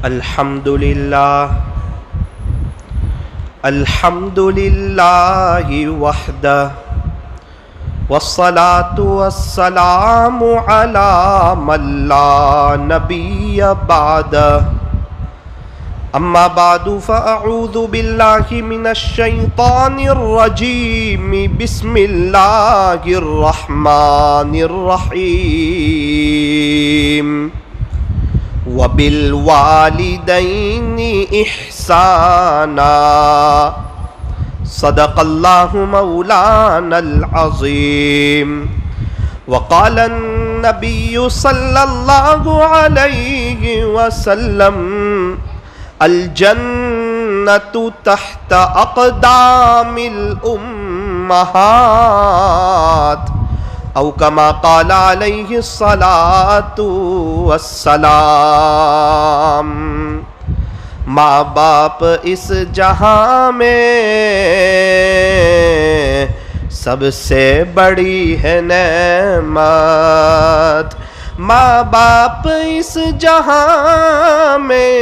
الحمدللہ وحدہ والصلاة والسلام علی من لا نبی بعدہ اما بعد فاعوذ باللہ من الشیطان الرجیم بسم اللہ الرحمن الرحیم وبالوالدین احسانا صدق اللہ مولانا العظیم وقال النبی صلی اللہ علیہ وسلم الجنة تحت اقدام الامہات او کما قال علیہ الصلاة والسلام۔ ماں باپ اس جہاں میں سب سے بڑی ہے نعمت، ماں باپ اس جہاں میں،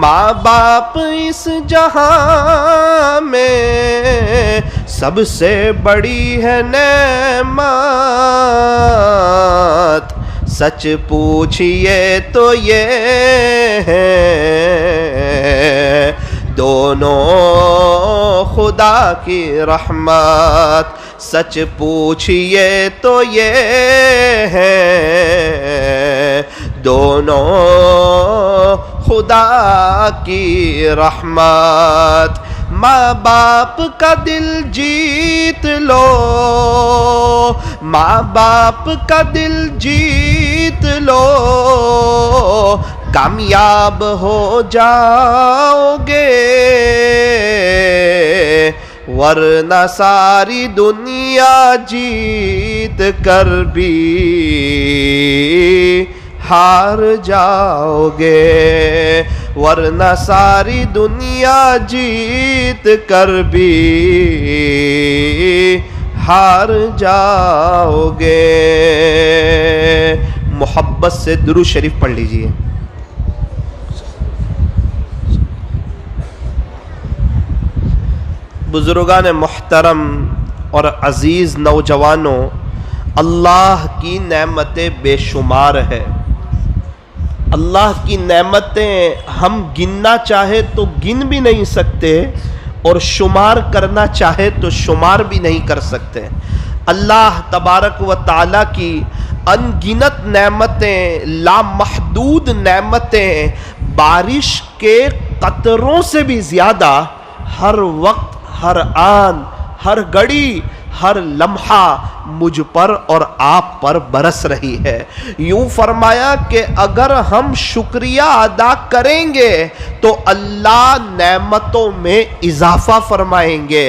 ماں باپ اس جہاں میں سب سے بڑی ہے نعمت۔ سچ پوچھئے تو یہ ہے دونوں خدا کی رحمت، سچ پوچھئے تو یہ ہے دونوں خدا کی رحمت۔ ماں باپ کا دل جیت لو، ماں باپ کا دل جیت لو، کامیاب ہو جاؤ گے، ورنہ ساری دنیا جیت کر بھی ہار جاؤ گے، ورنہ ساری دنیا جیت کر بھی ہار جاؤ گے۔ محبت سے درود شریف پڑھ لیجئے۔ بزرگان محترم اور عزیز نوجوانوں، اللہ کی نعمتیں بے شمار ہے۔ اللہ کی نعمتیں ہم گننا چاہے تو گن بھی نہیں سکتے، اور شمار کرنا چاہے تو شمار بھی نہیں کر سکتے۔ اللہ تبارک و تعالیٰ کی ان گنت نعمتیں، لامحدود نعمتیں، بارش کے قطروں سے بھی زیادہ ہر وقت، ہر آن، ہر گھڑی، ہر لمحہ مجھ پر اور آپ پر برس رہی ہے۔ یوں فرمایا کہ اگر ہم شکریہ ادا کریں گے تو اللہ نعمتوں میں اضافہ فرمائیں گے،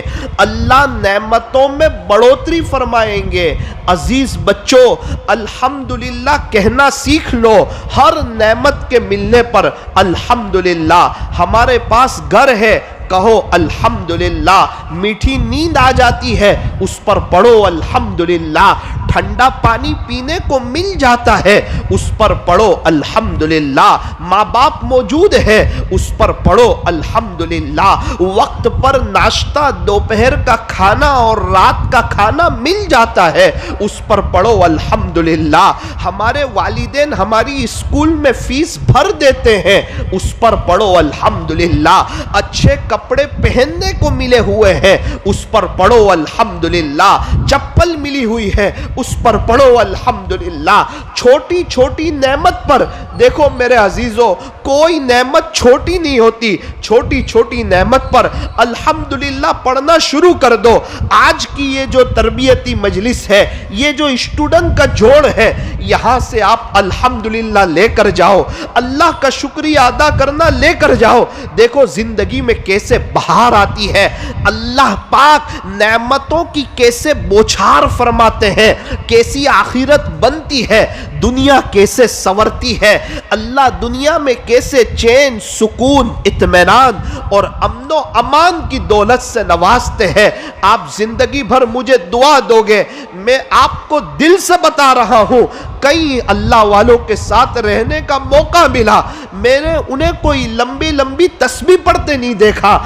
اللہ نعمتوں میں بڑھوتری فرمائیں گے۔ عزیز بچوں، الحمدللہ کہنا سیکھ لو۔ ہر نعمت کے ملنے پر الحمدللہ۔ ہمارے پاس گھر ہے، کہو الحمدللہ۔ میٹھی نیند آ جاتی ہے، اس پر پڑھو الحمدللہ۔ ٹھنڈا پانی پینے کو مل جاتا ہے، اس پر پڑھو الحمدللہ۔ ماں باپ موجود ہے، اس پر پڑھو الحمدللہ۔ وقت پر ناشتہ، دوپہر کا کھانا اور رات کا کھانا مل جاتا ہے، اس پر پڑھو الحمدللہ۔ ہمارے والدین ہماری اسکول میں فیس بھر دیتے ہیں، اس پر پڑھو الحمدللہ۔ اچھے کپڑے پہننے کو ملے ہوئے ہیں، اس پر پڑھو الحمدللہ۔ چپل ملی ہوئی ہے، اس پر پڑھو الحمدللہ۔ چھوٹی چھوٹی نعمت پر دیکھو میرے عزیزوں، کوئی نعمت چھوٹی نہیں ہوتی۔ چھوٹی چھوٹی نعمت پر الحمدللہ پڑھنا شروع کر دو۔ آج کی یہ جو تربیتی مجلس ہے، یہ جو اسٹوڈنٹ کا جوڑ ہے، یہاں سے آپ الحمدللہ لے کر جاؤ، اللہ کا شکریہ ادا کرنا لے کر جاؤ۔ دیکھو زندگی میں کیسے بہار آتی ہے، اللہ پاک نعمتوں کی کیسے بوچھار فرماتے ہیں، کیسی آخرت بنتی ہے، دنیا کیسے سنورتی ہے، اللہ دنیا میں کیسے چین، سکون، اطمینان اور امن و امان کی دولت سے نوازتے ہیں۔ آپ زندگی بھر مجھے دعا دو گے، میں آپ کو دل سے بتا رہا ہوں، کئی اللہ والوں کے ساتھ رہنے کا موقع ملا، میں نے انہیں کوئی لمبی لمبی تسبیح پڑھتے نہیں دیکھا،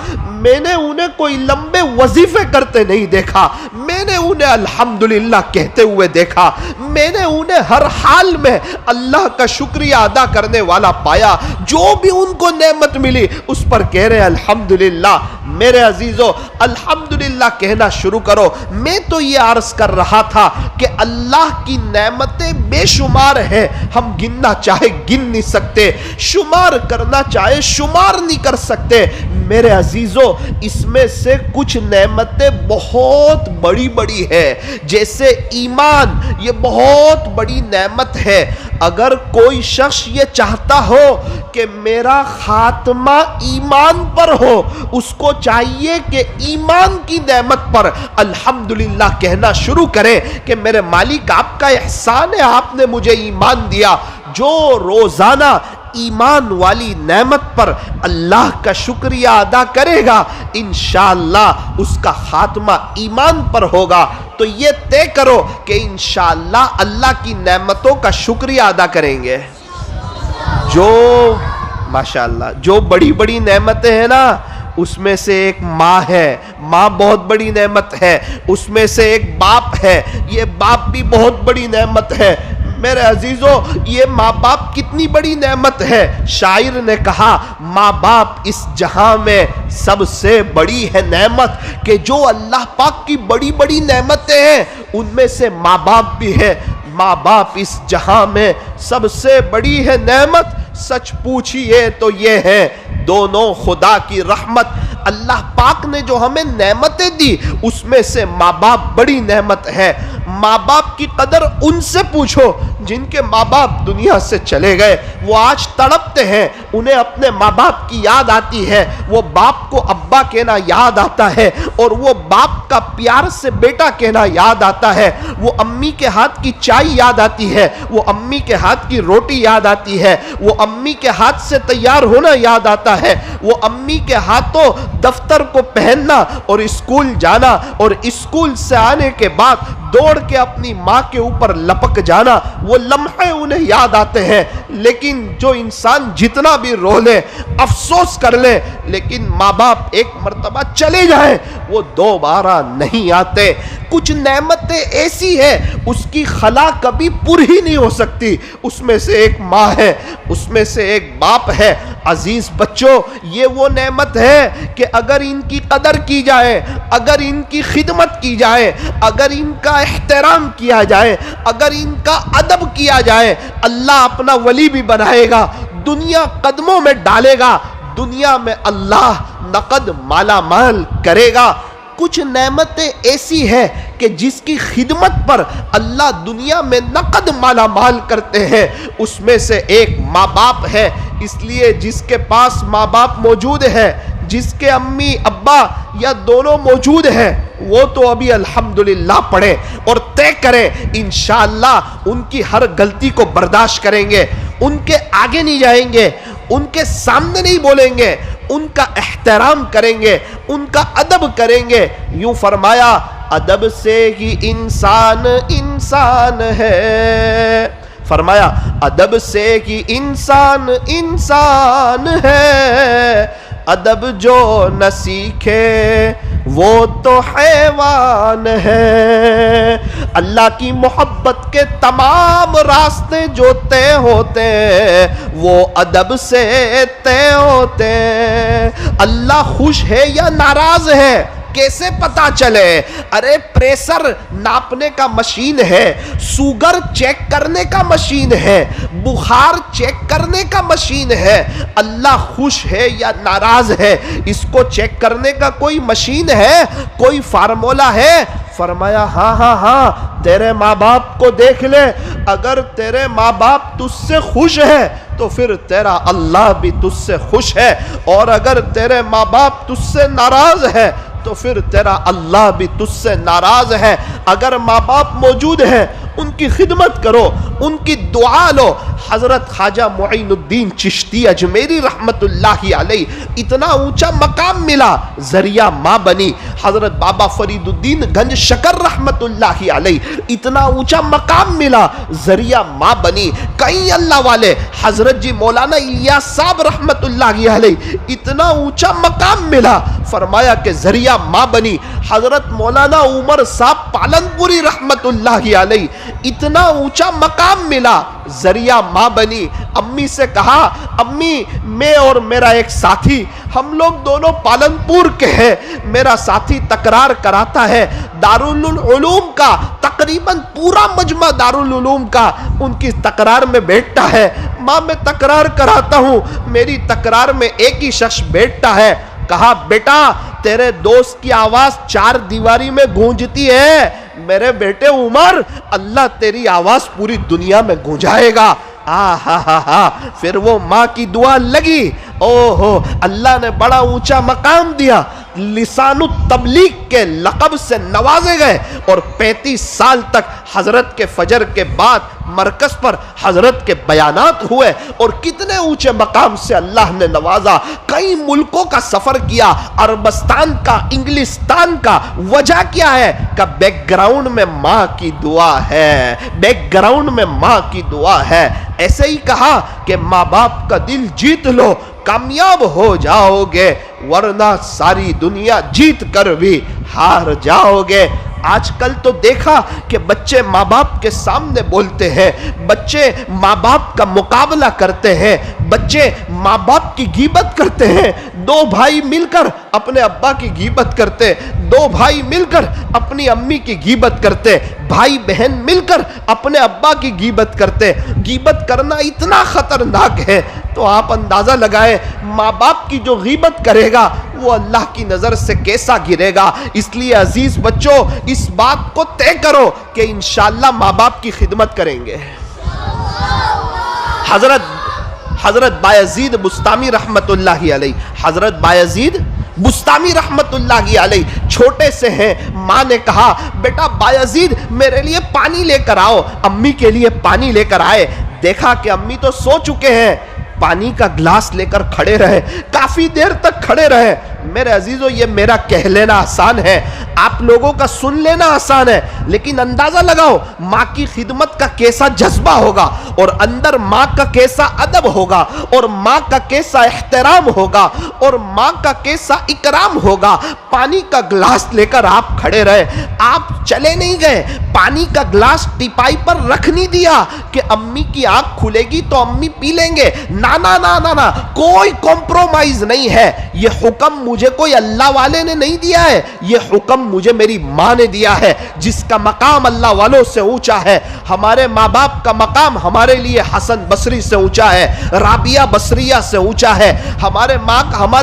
میں نے انہیں کوئی لمبے وظیفے کرتے نہیں دیکھا، میں نے انہیں الحمدللہ کہتے ہوئے دیکھا، میں نے انہیں ہر حال میں اللہ کا شکریہ ادا کرنے والا پایا، جو بھی ان کو نعمت ملی اس پر کہہ رہے الحمدللہ۔ میرے عزیزو، الحمدللہ کہنا شروع کرو۔ میں تو یہ عرض کر رہا تھا کہ اللہ کی نعمتیں بے شمار ہیں، ہم گننا چاہے گن نہیں سکتے، شمار کرنا چاہے شمار نہیں کر سکتے۔ میرے عزیزو، اس میں سے کچھ نعمتیں بہت بڑی بڑی ہے، جیسے ایمان، یہ بہت بڑی نعمت ہے۔ اگر کوئی شخص یہ چاہتا ہو کہ میرا خاتمہ ایمان پر ہو، اس کو چاہیے کہ ایمان کی نعمت پر الحمدللہ کہنا شروع کرے کہ میرے مالک آپ کا احسان ہے، آپ نے مجھے ایمان دیا۔ جو روزانہ ایمان والی نعمت پر اللہ کا شکریہ ادا کرے گا، انشاءاللہ اس کا خاتمہ ایمان پر ہوگا۔ تو یہ طے کرو کہ انشاءاللہ اللہ کی نعمتوں کا شکریہ ادا کریں گے۔ جو ماشاءاللہ جو بڑی بڑی نعمتیں ہیں نا، اس میں سے ایک ماں ہے، ماں بہت بڑی نعمت ہے۔ اس میں سے ایک باپ ہے، یہ باپ بھی بہت بڑی نعمت ہے۔ میرے عزیزو، یہ ماں باپ کتنی بڑی نعمت ہے۔ شاعر نے کہا، ماں باپ اس جہاں میں سب سے بڑی ہے نعمت، کہ جو اللہ پاک کی بڑی بڑی نعمتیں ہیں ان میں سے ماں باپ بھی ہے۔ ماں باپ اس جہاں میں سب سے بڑی ہے نعمت، سچ پوچھئے تو یہ ہے دونوں خدا کی رحمت۔ اللہ پاک نے جو ہمیں نعمتیں دی اس میں سے ماں باپ بڑی نعمت ہے۔ ماں باپ کی قدر ان سے پوچھو جن کے ماں باپ دنیا سے چلے گئے، وہ آج تڑپتے ہیں، انہیں اپنے ماں باپ کی یاد آتی ہے، وہ باپ کو ابا کہنا یاد آتا ہے، اور وہ باپ کا پیار سے بیٹا کہنا یاد آتا ہے، وہ امی کے ہاتھ کی چائے یاد آتی ہے، وہ امی کے ہاتھ کی روٹی یاد آتی ہے، وہ امی کے ہاتھ سے تیار ہونا یاد آتا ہے، وہ امی کے ہاتھوں دفتر کو پہننا اور اسکول جانا، اور اسکول سے آنے کے بعد دوڑ کے اپنی ماں کے اوپر لپک جانا، وہ لمحے انہیں یاد آتے ہیں۔ لیکن جو انسان جتنا بھی رو لے، افسوس کر لے، لیکن ماں باپ ایک مرتبہ چلے جائیں وہ دوبارہ نہیں آتے۔ کچھ نعمتیں ایسی ہیں اس کی خلا کبھی پر ہی نہیں ہو سکتی، اس میں سے ایک ماں ہے، اس میں سے ایک باپ ہے۔ عزیز بچوں، یہ وہ نعمت ہے کہ اگر ان کی قدر کی جائے، اگر ان کی خدمت کی جائے، اگر ان کا احترام کیا جائے، اگر ان کا ادب کیا جائے، اللہ اپنا ولی بھی بنائے گا، دنیا قدموں میں ڈالے گا، دنیا میں اللہ نقد مالا مال کرے گا۔ کچھ نعمتیں ایسی ہیں کہ جس کی خدمت پر اللہ دنیا میں نقد مالا مال کرتے ہیں، اس میں سے ایک ماں باپ ہے۔ اس لیے جس کے پاس ماں باپ موجود ہے، جس کے امی ابا یا دونوں موجود ہیں، وہ تو ابھی الحمدللہ پڑھیں اور طے کریں انشاءاللہ ان کی ہر غلطی کو برداشت کریں گے، ان کے آگے نہیں جائیں گے، ان کے سامنے نہیں بولیں گے، ان کا احترام کریں گے، ان کا ادب کریں گے۔ یوں فرمایا، ادب سے ہی انسان انسان ہے، فرمایا ادب سے ہی انسان انسان ہے، ادب جو نہ سیکھے وہ تو حیوان ہے۔ اللہ کی محبت کے تمام راستے جو طے ہوتے ہیں وہ ادب سے طے ہوتے ہیں۔ اللہ خوش ہے یا ناراض ہے کیسے پتا چلے؟ ارے پریشر ناپنے کا مشین ہے، سوگر چیک کرنے کا مشین ہے، بخار چیک کرنے کا مشین ہے۔ اللہ خوش ہے یا ناراض ہے، اس کو چیک کرنے کا کوئی مشین ہے، کوئی فارمولا ہے؟ فرمایا ہاں ہاں ہاں، تیرے ماں باپ کو دیکھ لے، اگر تیرے ماں باپ تجھ سے خوش ہے تو پھر تیرا اللہ بھی تجھ سے خوش ہے، اور اگر تیرے ماں باپ تجھ سے ناراض ہے تو پھر تیرا اللہ بھی تجھ سے ناراض ہے۔ اگر ماں باپ موجود ہیں ان کی خدمت کرو، ان کی دعا لو۔ حضرت خواجہ معین الدین چشتی اجمیری رحمت اللہ علیہ اتنا اونچا مقام ملا، ذریعہ ماں بنی۔ حضرت بابا فرید الدین گنج شکر رحمت اللہ علیہ اتنا اونچا مقام ملا، ذریعہ ماں بنی۔ کئی اللہ والے، حضرت جی مولانا الیاس صاحب رحمت اللہ علیہ اتنا اونچا مقام ملا، فرمایا کہ ذریعہ ماں بنی۔ حضرت مولانا عمر صاحب پالنپوری رحمت اللہ علیہ اتنا اونچا مقام ملا، ذریعہ ماں بنی۔ امی سے کہا، امی میں اور میرا ایک ساتھی، ہم لوگ دونوں پالنپور کے ہیں، میرا ساتھی تکرار کراتا ہے دارالعلوم کا، تقریباً پورا مجمع دارالعلوم کا ان کی تکرار میں بیٹھتا ہے۔ ماں میں تکرار کراتا ہوں، میری تکرار میں ایک ہی شخص بیٹھتا ہے۔ کہا بیٹا تیرے دوست کی آواز چار دیواری میں گونجتی ہے، میرے بیٹے عمر اللہ تیری آواز پوری دنیا میں گونجائے گا۔ پھر وہ ماں کی دعا لگی، اوہو اللہ نے بڑا اونچا مقام دیا، لسان التبلیغ کے لقب سے نوازے گئے، اور 35 سال تک حضرت کے فجر کے بعد مرکز پر حضرت کے بیانات ہوئے، اور کتنے اونچے مقام سے اللہ نے نوازا۔ کئی ملکوں کا سفر کیا، عربستان کا، انگلستان کا۔ وجہ کیا ہے کہ بیک گراؤنڈ میں ماں کی دعا ہے، بیک گراؤنڈ میں ماں کی دعا ہے۔ ایسے ہی کہا کہ ماں باپ کا دل جیت لو، کامیاب ہو جاؤ گے، ورنہ ساری دنیا جیت کر بھی ہار جاؤ گے۔ آج کل تو دیکھا کہ بچے ماں باپ کے سامنے بولتے ہیں، بچے ماں باپ کا مقابلہ کرتے ہیں، بچے ماں باپ کی غیبت کرتے ہیں۔ دو بھائی مل کر اپنے ابا کی غیبت کرتے، دو بھائی مل کر اپنی امی کی غیبت کرتے، بھائی بہن مل کر اپنے ابا کی غیبت کرتے۔ غیبت کرنا اتنا خطرناک ہے تو آپ اندازہ لگائیں ماں باپ کی جو غیبت کرے گا وہ اللہ کی نظر سے کیسا گرے گا۔ اس لیے عزیز بچوں اس بات کو طے کرو کہ انشاءاللہ ماں باپ کی خدمت کریں گے۔ حضرت بایزید بستامی رحمت اللہ علیہ، حضرت بایزید بستامی رحمت اللہ علیہ چھوٹے سے ہیں، ماں نے کہا بیٹا بایزید میرے لیے پانی لے کر آؤ۔ امی کے لیے پانی لے کر آئے، دیکھا کہ امی تو سو چکے ہیں، پانی کا گلاس لے کر کھڑے رہے، کافی دیر تک کھڑے رہے۔ میرے عزیزو یہ میرا کہہ لینا آسان ہے، آپ لوگوں کا سن لینا آسان ہے، لیکن اندازہ لگاؤ ماں کی خدمت کا کیسا جذبہ ہوگا، اور اندر ماں کا کیسا ادب ہوگا، اور ماں کا کیسا احترام ہوگا، اور ماں کا کیسا اکرام ہوگا۔ پانی کا گلاس لے کر آپ کھڑے رہے، آپ چلے نہیں گئے، پانی کا گلاس ٹیپائی پر رکھ نہیں دیا کہ امی کی آنکھ کھلے گی تو امی پی لیں گے۔ نا کوئی کمپرومائز نہیں ہے۔ یہ حکم مجھے کوئی اللہ والے نے نہیں دیا ہے، یہ حکم مجھے میری ماں نے دیا ہے، جس کا مقام اللہ والوں سے اونچا ہے۔ ہمارے ماں باپ کا مقام ہمارے لیے حسن بصری سے اونچا ہے، رابعہ بصریہ سے اونچا ہے۔ ہمارے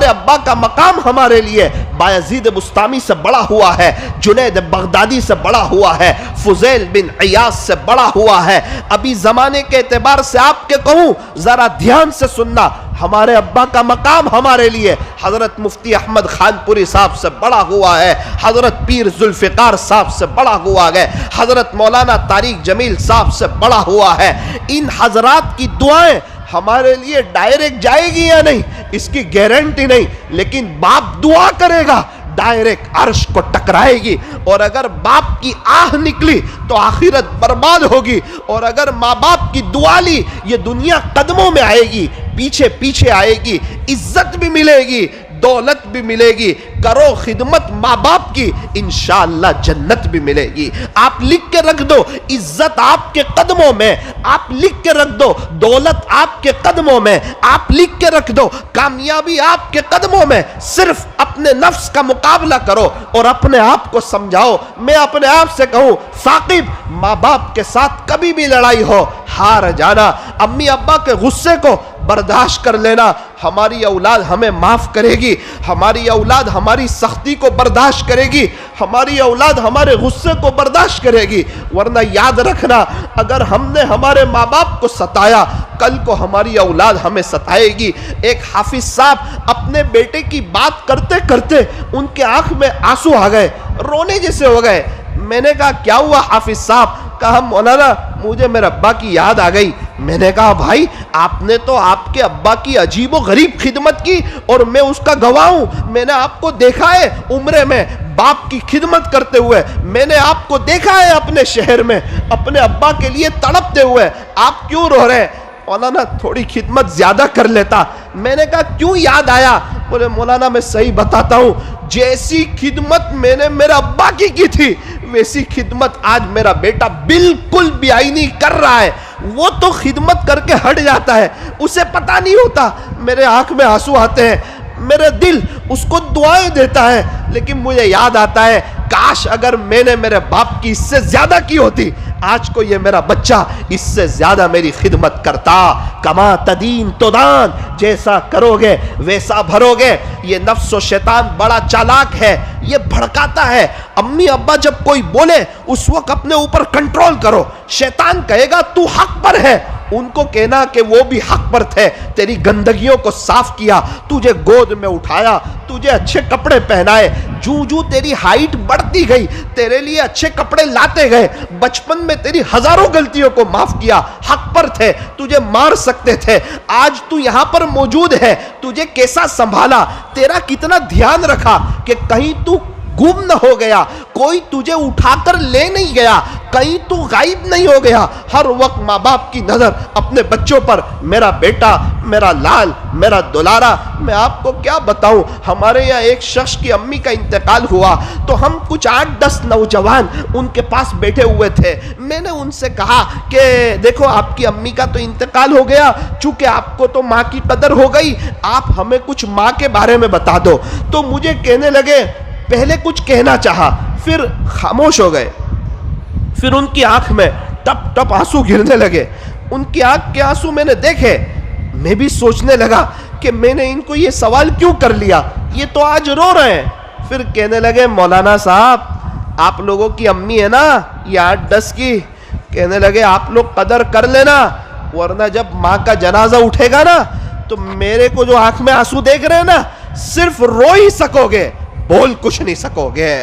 ابا کا مقام ہمارے لیے بایزید بستامی سے بڑا ہوا ہے، جنید بغدادی سے بڑا ہوا ہے، فضیل بن عیاض سے بڑا ہوا ہے۔ ابھی زمانے کے اعتبار سے آپ کے کہوں ذرا دھیان سے سننا، ہمارے ابا کا مقام ہمارے لیے حضرت مفتی احمد خان پوری صاحب سے بڑا ہوا ہے، حضرت پیر ذوالفقار صاحب سے بڑا ہوا ہے، حضرت مولانا طارق جمیل صاحب سے بڑا ہوا ہے۔ ان حضرات کی دعائیں ہمارے لیے ڈائریکٹ جائے گی یا نہیں اس کی گارنٹی نہیں، لیکن باپ دعا کرے گا ڈائریکٹ عرش کو ٹکرائے گی، اور اگر باپ کی آہ نکلی تو آخرت برباد ہوگی، اور اگر ماں باپ کی دعا لی یہ دنیا قدموں میں آئے گی، پیچھے پیچھے آئے گی، عزت بھی ملے گی، دولت بھی ملے گی۔ کرو خدمت ماں باپ کی، انشاءاللہ جنت بھی ملے گی۔ آپ لکھ کے رکھ دو عزت آپ کے قدموں میں، آپ لکھ کے رکھ دو دولت آپ کے قدموں میں، آپ لکھ کے رکھ دو کامیابی آپ کے قدموں میں۔ صرف اپنے نفس کا مقابلہ کرو اور اپنے آپ کو سمجھاؤ۔ میں اپنے آپ سے کہوں ثاقب، ماں باپ کے ساتھ کبھی بھی لڑائی ہو ہار جانا، امی ابا کے غصے کو برداشت کر لینا، ہماری اولاد ہمیں معاف کرے گی، ہماری اولاد ہماری سختی کو برداشت کرے گی، ہماری اولاد ہمارے غصے کو برداشت کرے گی۔ ورنہ یاد رکھنا اگر ہم نے ہمارے ماں باپ کو ستایا کل کو ہماری اولاد ہمیں ستائے گی۔ ایک حافظ صاحب اپنے بیٹے کی بات کرتے کرتے ان کے آنکھ میں آنسو آ گئے، رونے جیسے ہو گئے۔ میں نے کہا کیا ہوا حافظ صاحب؟ کہا مولانا مجھے میرے ابا کی یاد آ گئی۔ میں نے کہا بھائی آپ نے تو آپ کے ابا کی عجیب و غریب خدمت کی اور میں اس کا گواہ ہوں۔ میں نے آپ کو دیکھا ہے عمرے میں باپ کی خدمت کرتے ہوئے، میں نے آپ کو دیکھا ہے اپنے شہر میں اپنے ابا کے لیے تڑپتے ہوئے، آپ کیوں رو رہے ہیں؟ مولانا تھوڑی خدمت زیادہ کر لیتا۔ میں نے کہا کیوں یاد آیا؟ بولے مولانا میں صحیح بتاتا ہوں، جیسی خدمت میں نے میرے ابا کی تھی ویسی خدمت آج میرا بیٹا بالکل بھی نہیں کر رہا ہے۔ وہ تو خدمت کر کے ہٹ جاتا ہے، اسے پتہ نہیں ہوتا، میرے آنکھ میں آنسو آتے ہیں، میرے دل اس کو دعائیں دیتا ہے، لیکن مجھے یاد آتا ہے کاش اگر میں نے میرے باپ کی اس سے زیادہ کی ہوتی، آج کو یہ میرا بچہ اس سے زیادہ میری خدمت کرتا۔ کما تدین تدان، جیسا کرو گے ویسا بھرو گے۔ یہ نفس و شیطان بڑا چالاک ہے، یہ بھڑکاتا ہے۔ امی ابا جب کوئی بولے اس وقت اپنے اوپر کنٹرول کرو۔ شیطان کہے گا تو حق پر ہے، ان کو کہنا کہ وہ بھی حق پر تھے، تیری گندگیوں کو صاف کیا، تجھے گود میں اٹھایا، تجھے اچھے کپڑے پہنائے، جو تیری ہائٹ بڑھتی گئی تیرے لیے اچھے کپڑے لاتے گئے، بچپن میں تیری ہزاروں غلطیوں کو معاف کیا، حق پر تھے، تجھے مار سکتے تھے، آج تو یہاں پر موجود ہے، تجھے کیسا سنبھالا، تیرا کتنا دھیان رکھا کہ کہیں تو گم نہ ہو گیا، کوئی تجھے اٹھا کر لے نہیں گیا، کہیں تو غائب نہیں ہو گیا۔ ہر وقت ماں باپ کی نظر اپنے بچوں پر، میرا بیٹا، میرا لال، میرا دلارا۔ میں آپ کو کیا بتاؤں، ہمارے یہاں ایک شخص کی امی کا انتقال ہوا تو ہم کچھ 8-10 نوجوان ان کے پاس بیٹھے ہوئے تھے۔ میں نے ان سے کہا کہ دیکھو آپ کی امی کا تو انتقال ہو گیا، چونکہ آپ کو تو ماں کی قدر ہو گئی، آپ ہمیں کچھ ماں کے بارے میں بتا دو۔ تو مجھے کہنے لگے، پہلے کچھ کہنا چاہا پھر خاموش ہو گئے، پھر ان کی آنکھ میں ٹپ ٹپ آنسو گرنے لگے۔ ان کی آنکھ کے آنسو میں نے دیکھے، میں بھی سوچنے لگا کہ میں نے ان کو یہ سوال کیوں کر لیا، یہ تو آج رو رہے ہیں۔ پھر کہنے لگے مولانا صاحب آپ لوگوں کی امی ہے نا یہ 8-10 کی، کہنے لگے آپ لوگ قدر کر لینا، ورنہ جب ماں کا جنازہ اٹھے گا نا تو میرے کو جو آنکھ میں آنسو دیکھ رہے ہیں نا صرف رو ہی سکو گے، بول کچھ نہیں سکو گے،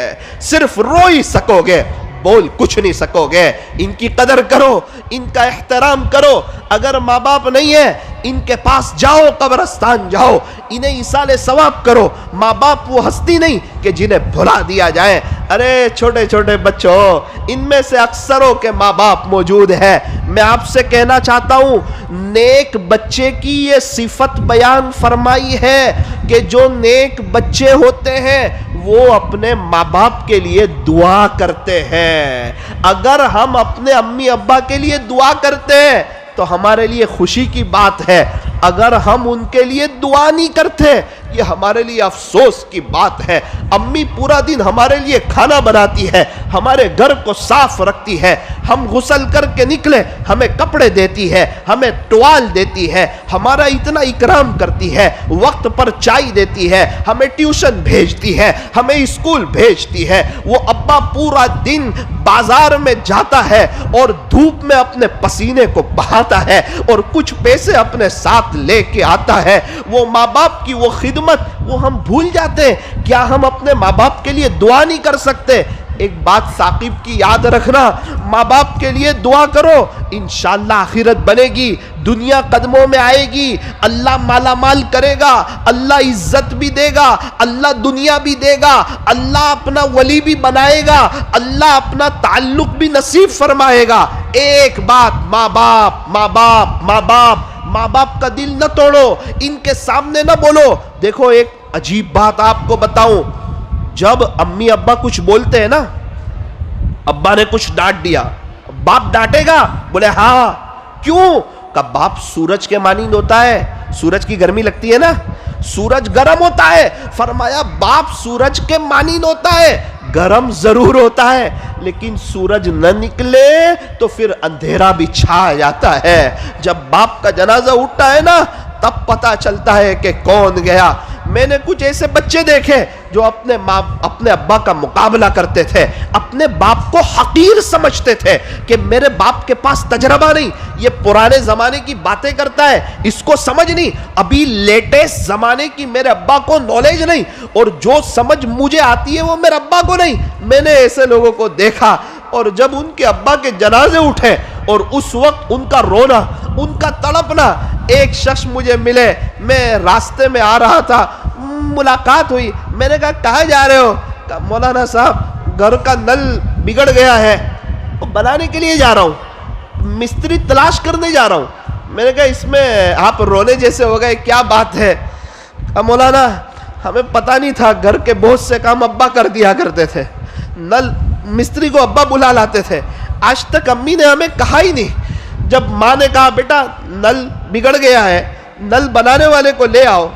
صرف رو ہی سکو گے، بول کچھ نہیں سکو گے۔ ان کی قدر کرو، ان کا احترام کرو، اگر ماں باپ نہیں ہے ان کے پاس جاؤ، قبرستان جاؤ، انہیں ایصال ثواب کرو۔ ماں باپ وہ ہستی نہیں کہ جنہیں بھلا دیا جائے۔ ارے چھوٹے چھوٹے بچوں، ان میں سے اکثروں کے ماں باپ موجود ہیں، میں آپ سے کہنا چاہتا ہوں نیک بچے کی یہ صفت بیان فرمائی ہے کہ جو نیک بچے ہوتے ہیں وہ اپنے ماں باپ کے لیے دعا کرتے ہیں۔ اگر ہم اپنے امی ابا کے لیے دعا کرتے ہیں تو ہمارے لیے خوشی کی بات ہے، اگر ہم ان کے لیے دعا نہیں کرتے یہ ہمارے لیے افسوس کی بات ہے۔ امی پورا دن ہمارے لیے کھانا بناتی ہے، ہمارے گھر کو صاف رکھتی ہے، ہم غسل کر کے نکلے ہمیں کپڑے دیتی ہے، ہمیں ٹوال دیتی ہے، ہمارا اتنا اکرام کرتی ہے، وقت پر چائے دیتی ہے، ہمیں ٹیوشن بھیجتی ہے، ہمیں اسکول بھیجتی ہے۔ وہ ابا پورا دن بازار میں جاتا ہے اور دھوپ میں اپنے پسینے کو بہاتا ہے اور کچھ پیسے اپنے ساتھ لے کے آتا ہے۔ وہ ماں باپ کی وہ خدمت وہ ہم بھول جاتے ہیں۔ کیا ہم اپنے ماں باپ کے لیے دعا نہیں کر سکتے؟ ایک بات ثاقب کی یاد رکھنا، ماں باپ کے لیے دعا کرو، انشاءاللہ آخرت بنے گی، دنیا قدموں میں آئے گی، اللہ مالا مال کرے گا، اللہ عزت بھی دے گا، اللہ دنیا بھی دے گا، اللہ اپنا ولی بھی بنائے گا، اللہ اپنا تعلق بھی نصیب فرمائے گا۔ ایک بات، ماں باپ ماں باپ ماں باپ ماں باپ کا دل نہ توڑو، ان کے سامنے نہ بولو۔ دیکھو ایک عجیب بات آپ کو بتاؤں، جب امی ابا کچھ بولتے ہیں نا، ابا نے کچھ ڈانٹ دیا، باپ ڈانٹے گا؟ بولے ہاں، کیوں؟ کہ باپ سورج کے مانند ہوتا ہے، سورج کی گرمی لگتی ہے نا، سورج گرم ہوتا ہے، فرمایا باپ سورج کے مانند ہوتا ہے، گرم ضرور ہوتا ہے لیکن سورج نہ نکلے تو پھر اندھیرا بھی چھا جاتا ہے۔ جب باپ کا جنازہ اٹھتا ہے نا تب پتہ چلتا ہے کہ کون گیا۔ میں نے کچھ ایسے بچے دیکھے جو اپنے ابا کا مقابلہ کرتے تھے، اپنے باپ کو حقیر سمجھتے تھے کہ میرے باپ کے پاس تجربہ نہیں، یہ پرانے زمانے کی باتیں کرتا ہے، اس کو سمجھ نہیں، ابھی لیٹسٹ زمانے کی میرے ابا کو نالج نہیں، اور جو سمجھ مجھے آتی ہے وہ میرے ابا کو نہیں۔ میں نے ایسے لوگوں کو دیکھا، اور جب ان کے ابا کے جنازے اٹھے اور اس وقت ان کا رونا، ان کا تڑپنا، ایک شخص مجھے ملے، میں راستے میں آ رہا تھا، ملاقات ہوئی، میں نے کہا کہاں جا رہے ہو؟ کہا مولانا صاحب گھر کا نل بگڑ گیا ہے، بنانے کے لیے جا رہا ہوں، مستری تلاش کرنے جا رہا ہوں۔ میں نے کہا اس میں آپ رونے جیسے ہو گئے، کیا بات ہے؟ کہا مولانا ہمیں پتہ نہیں تھا، گھر کے بہت سے کام ابا کر دیا کرتے تھے، نل مستری کو ابا بلا لاتے تھے، آج تک امی نے ہمیں کہا ہی نہیں۔ جب ماں نے کہا بیٹا نل بگڑ گیا ہے، نل بنانے والے کو لے آؤ،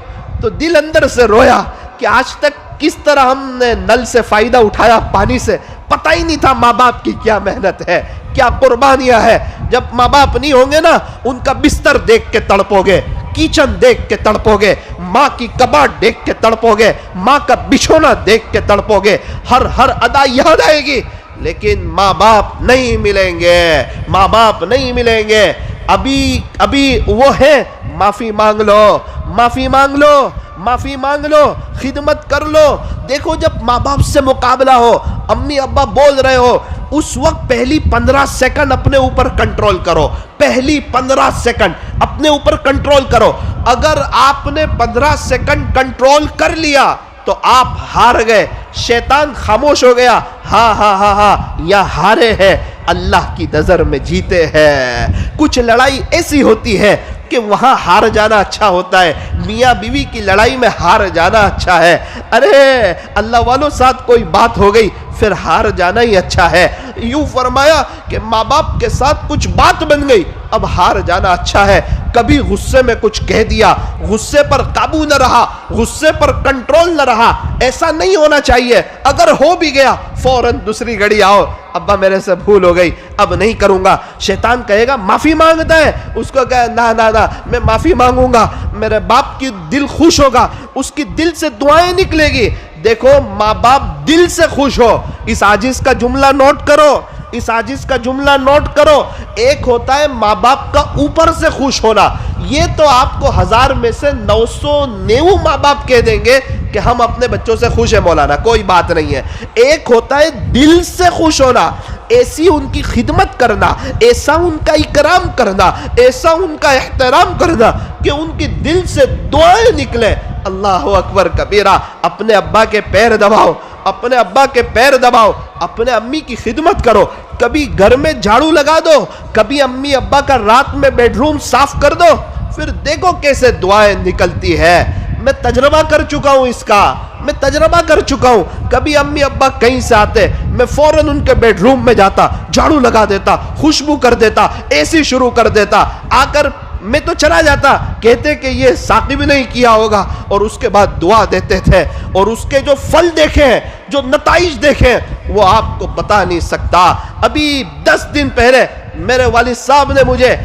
تو دل اندر سے رویا کہ آج تک کس طرح ہم نے نل سے فائدہ اٹھایا، پانی سے، پتہ ہی نہیں تھا ماں باپ کی کیا محنت ہے، کیا قربانیاں ہے۔ جب ماں باپ نہیں ہوں گے نا، ان کا بستر دیکھ کے تڑپو گے، کچن دیکھ کے تڑپو گے، ماں کی کباڑ دیکھ کے تڑپو گے، ماں کا بچھونا دیکھ کے تڑپو گے، ہر ادا یاد آئے گی۔ لیکن ماں باپ نہیں ملیں گے، ماں باپ نہیں ملیں گے۔ ابھی وہ ہے، معافی مانگ لو، معافی مانگ لو، معافی مانگ لو، خدمت کر لو۔ دیکھو جب ماں باپ سے مقابلہ ہو، امی ابا بول رہے ہو، اس وقت پہلی 15 سیکنڈ اپنے اوپر کنٹرول کرو، پہلی 15 سیکنڈ اپنے اوپر کنٹرول کرو۔ اگر آپ نے 15 سیکنڈ کنٹرول کر لیا تو آپ ہار گئے، شیطان خاموش ہو گیا، ہاں ہاں ہاں ہاں یا ہارے ہیں، اللہ کی نظر میں جیتے ہیں۔ کچھ لڑائی ایسی ہوتی ہے کہ وہاں ہار جانا اچھا ہوتا ہے، میاں بیوی کی لڑائی میں ہار جانا اچھا ہے۔ ارے اللہ والوں ساتھ کوئی بات ہو گئی، پھر ہار جانا ہی اچھا ہے۔ یوں فرمایا کہ ماں باپ کے ساتھ کچھ بات بن گئی، اب ہار جانا اچھا ہے۔ کبھی غصے میں کچھ کہہ دیا، غصے پر قابو نہ رہا، غصے پر کنٹرول نہ رہا، ایسا نہیں ہونا چاہیے۔ اگر ہو بھی گیا فوراً دوسری گھڑی آؤ، ابا میرے سے بھول ہو گئی، اب نہیں کروں گا۔ شیطان کہے گا معافی مانگتا ہے، اس کو کہے نہ نہ نہ میں معافی مانگوں گا، میرے باپ کی دل خوش ہوگا، اس کی دل سے دعائیں نکلے گی۔ دیکھو ماں باپ دل سے خوش ہو، اس عاجز کا جملہ نوٹ کرو، اس عاجز کا جملہ نوٹ کرو۔ ایک ہوتا ہے ماں باپ کا اوپر سے خوش ہونا، یہ تو آپ کو 1000 میں سے 999 ماں باپ کہہ دیں گے کہ ہم اپنے بچوں سے خوش ہیں مولانا، کوئی بات نہیں ہے۔ ایک ہوتا ہے دل سے خوش ہونا، ایسی ان کی خدمت کرنا، ایسا ان کا اکرام کرنا، ایسا ان کا احترام کرنا کہ ان کی دل سے دعائیں نکلیں۔ اللہ اکبر کبیرہ۔ اپنے ابا کے پیر دباؤ، اپنے ابا کے پیر دباؤ، اپنے امی کی خدمت کرو، کبھی گھر میں جھاڑو لگا دو، کبھی امی ابا کا رات میں بیڈ روم صاف کر دو، پھر دیکھو کیسے دعائیں نکلتی ہے۔ میں تجربہ کر چکا ہوں اس کا، میں تجربہ کر چکا ہوں۔ کبھی امی ابا کہیں سے آتے، میں فوراً ان کے بیڈ روم میں جاتا، جھاڑو لگا دیتا، خوشبو کر دیتا، اے سی شروع کر دیتا، آ کر میں تو چلا جاتا، کہتے کہ یہ ثاقب نہیں کیا ہوگا، اور اس کے بعد دعا دیتے تھے، اور اس کے جو پھل دیکھے ہیں، جو نتائج دیکھے ہیں، وہ آپ کو بتا نہیں سکتا۔ ابھی 10 دن پہلے میرے والد صاحب نے مجھے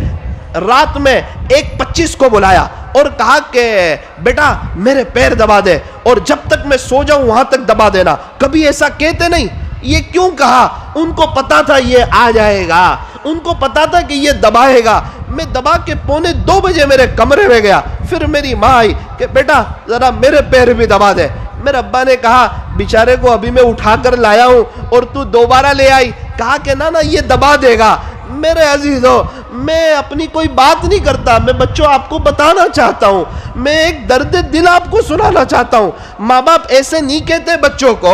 رات میں 1:25 کو بلایا اور کہا کہ بیٹا میرے پیر دبا دے، اور جب تک میں سو جاؤں وہاں تک دبا دینا۔ کبھی ایسا کہتے نہیں۔ یہ کیوں کہا؟ ان کو پتا تھا یہ آ جائے گا، ان کو پتا تھا کہ یہ دبائے گا۔ میں دبا کے 1:45 بجے میرے کمرے میں گیا، پھر میری ماں آئی کہ بیٹا ذرا میرے پیر بھی دبا دے۔ میرے ابا نے کہا بیچارے کو ابھی میں اٹھا کر لایا ہوں اور تو دوبارہ لے آئی، کہا کہ نہ یہ دبا دے گا۔ میرے عزیزو، میں اپنی کوئی بات نہیں کرتا، میں بچوں آپ کو بتانا چاہتا ہوں، میں ایک درد دل آپ کو سنانا چاہتا ہوں۔ ماں باپ ایسے نہیں کہتے بچوں کو،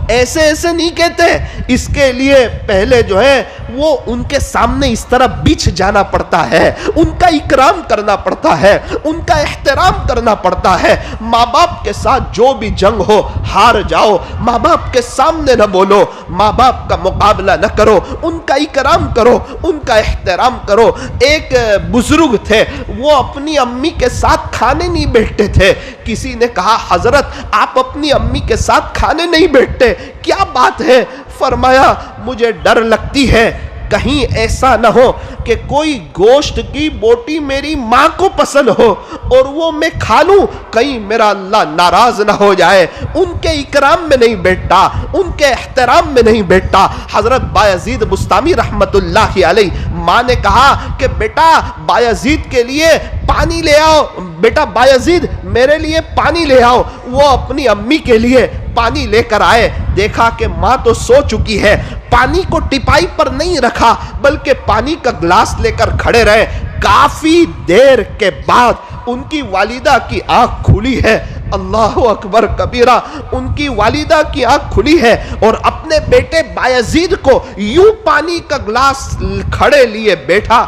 ایسے نہیں کہتے۔ اس کے لیے پہلے جو ہے وہ ان کے سامنے اس طرح بچھ جانا پڑتا ہے، ان کا اکرام کرنا پڑتا ہے، ان کا احترام کرنا پڑتا ہے۔ ماں باپ کے ساتھ جو بھی جنگ ہو ہار جاؤ، ماں باپ کے سامنے نہ بولو، ماں باپ کا مقابلہ نہ کرو، ان کا اکرام کرو، ان کا احترام کرو۔ ایک بزرگ تھے، وہ اپنی امی کے ساتھ کھانے نہیں بیٹھتے تھے۔ کسی نے کہا حضرت آپ اپنی امی کے ساتھ کھانے نہیں بیٹھتے، کیا بات ہے؟ فرمایا مجھے ڈر لگتی ہے کہیں ایسا نہ ہو کہ کوئی گوشت کی بوٹی میری ماں کو پسند ہو اور وہ میں کھا لوں، کہیں میرا اللہ ناراض نہ ہو جائے۔ ان کے اکرام میں نہیں بیٹھتا، ان کے احترام میں نہیں بیٹھتا۔ حضرت بایزید بستامی رحمت اللہ علیہ، ماں نے کہا کہ بیٹا بایزید کے لیے پانی لے آؤ، بیٹا بایزید میرے لیے پانی لے آؤ۔ وہ اپنی امی کے لیے پانی لے کر آئے، دیکھا کہ ماں تو سو چکی ہے، پانی کو ٹپائی پر نہیں رکھا بلکہ پانی کا گلاس لے کر کھڑے رہے۔ کافی دیر کے بعد ان کی والدہ کی آنکھ کھلی ہے، اللہ اکبر کبیرہ، ان کی والدہ کی آنکھ کھلی ہے اور اپنے بیٹے بایزید کو یوں پانی کا گلاس کھڑے لیے بیٹھا۔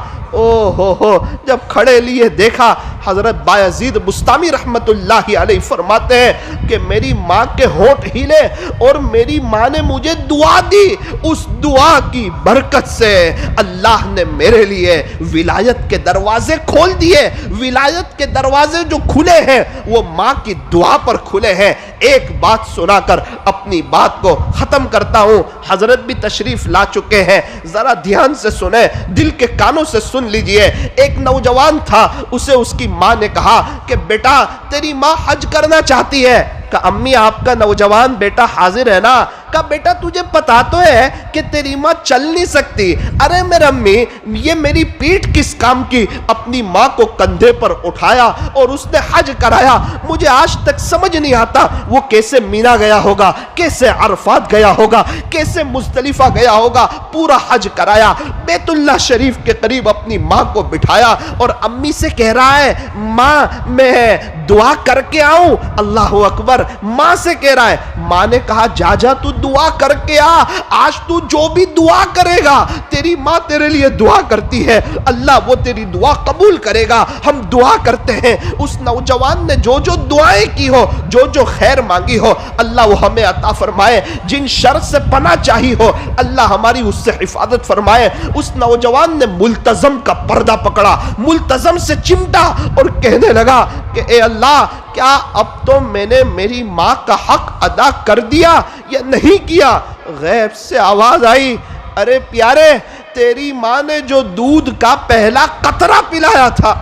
جب کھڑے لیے دیکھا، حضرت بایزید بستامی رحمت اللہ علیہ فرماتے ہیں کہ میری ماں کے ہونٹ ہلے اور میری ماں نے مجھے دعا دی، اس دعا کی برکت سے اللہ نے میرے لیے ولایت کے دروازے کھول دیے۔ ولایت کے دروازے جو کھلے ہیں وہ ماں کی دعا پر کھلے ہیں۔ ایک بات سنا کر اپنی بات کو ختم کرتا ہوں، حضرت بھی تشریف لا چکے ہیں، ذرا دھیان سے سنیں، دل کے کانوں سے سن لیجئے۔ ایک نوجوان تھا، اسے اس کی ماں نے کہا کہ بیٹا تیری ماں حج کرنا چاہتی ہے۔ کہا امی آپ کا نوجوان بیٹا حاضر ہے نا؟ کہا بیٹا تجھے پتا تو ہے کہ تیری ماں چل نہیں سکتی۔ ارے میرے امی یہ میری پیٹھ کس کام کی؟ اپنی ماں کو کندھے پر اٹھایا اور اس نے حج کرایا۔ مجھے آج تک سمجھ نہیں آتا وہ کیسے مینا گیا ہوگا، کیسے عرفات گیا ہوگا، کیسے مزدلفہ گیا ہوگا، پورا حج کرایا، بیت اللہ شریف کے قریب اپنی ماں کو بٹھایا اور امی سے کہہ رہا ہے ماں میں دعا کر کے آؤں؟ اللہ اکبر، ماں سے کہہ رہا ہے۔ ماں نے کہا جا جا تو دعا کر کے آ، آج تو جو بھی دعا کرے گا تیری ماں تیرے لیے دعا کرتی ہے، اللہ وہ تیری دعا قبول کرے گا، ہم دعا کرتے ہیں۔ اس نوجوان نے جو جو دعائیں کی ہو، جو جو خیر مانگی ہو، اللہ وہ ہمیں عطا فرمائے، جن شر سے پناہ چاہی ہو اللہ ہماری اس سے حفاظت فرمائے۔ اس نوجوان نے ملتزم کا پردہ پکڑا، ملتزم سے چمٹا اور کہنے لگا کہ اے اللہ کیا اب تو میں نے میری ماں کا حق ادا کر دیا یا نہیں کیا؟ غیب سے آواز آئی، ارے پیارے تیری ماں نے جو دودھ کا پہلا قطرہ پلایا تھا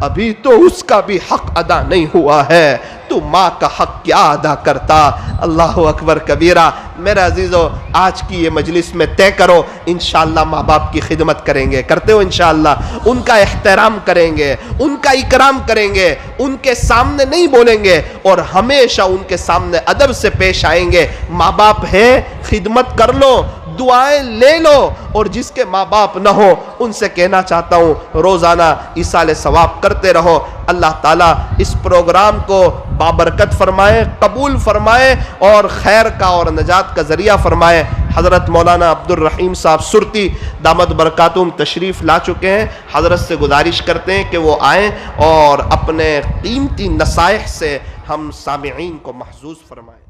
ابھی تو اس کا بھی حق ادا نہیں ہوا ہے، تو ماں کا حق کیا ادا کرتا؟ اللہ اکبر کبیرہ۔ میرے عزیزو آج کی یہ مجلس میں طے کرو انشاءاللہ ماں باپ کی خدمت کریں گے، کرتے ہو انشاءاللہ، ان کا احترام کریں گے، ان کا اکرام کریں گے، ان کے سامنے نہیں بولیں گے اور ہمیشہ ان کے سامنے ادب سے پیش آئیں گے۔ ماں باپ ہے خدمت کر لو، دعائیں لے لو، اور جس کے ماں باپ نہ ہو ان سے کہنا چاہتا ہوں روزانہ ایصال ثواب کرتے رہو۔ اللہ تعالیٰ اس پروگرام کو بابرکت فرمائے، قبول فرمائے اور خیر کا اور نجات کا ذریعہ فرمائے۔ حضرت مولانا عبد الرحیم صاحب سرتی دامت برکاتہم تشریف لا چکے ہیں، حضرت سے گزارش کرتے ہیں کہ وہ آئیں اور اپنے قیمتی نصائح سے ہم سامعین کو محظوظ فرمائیں۔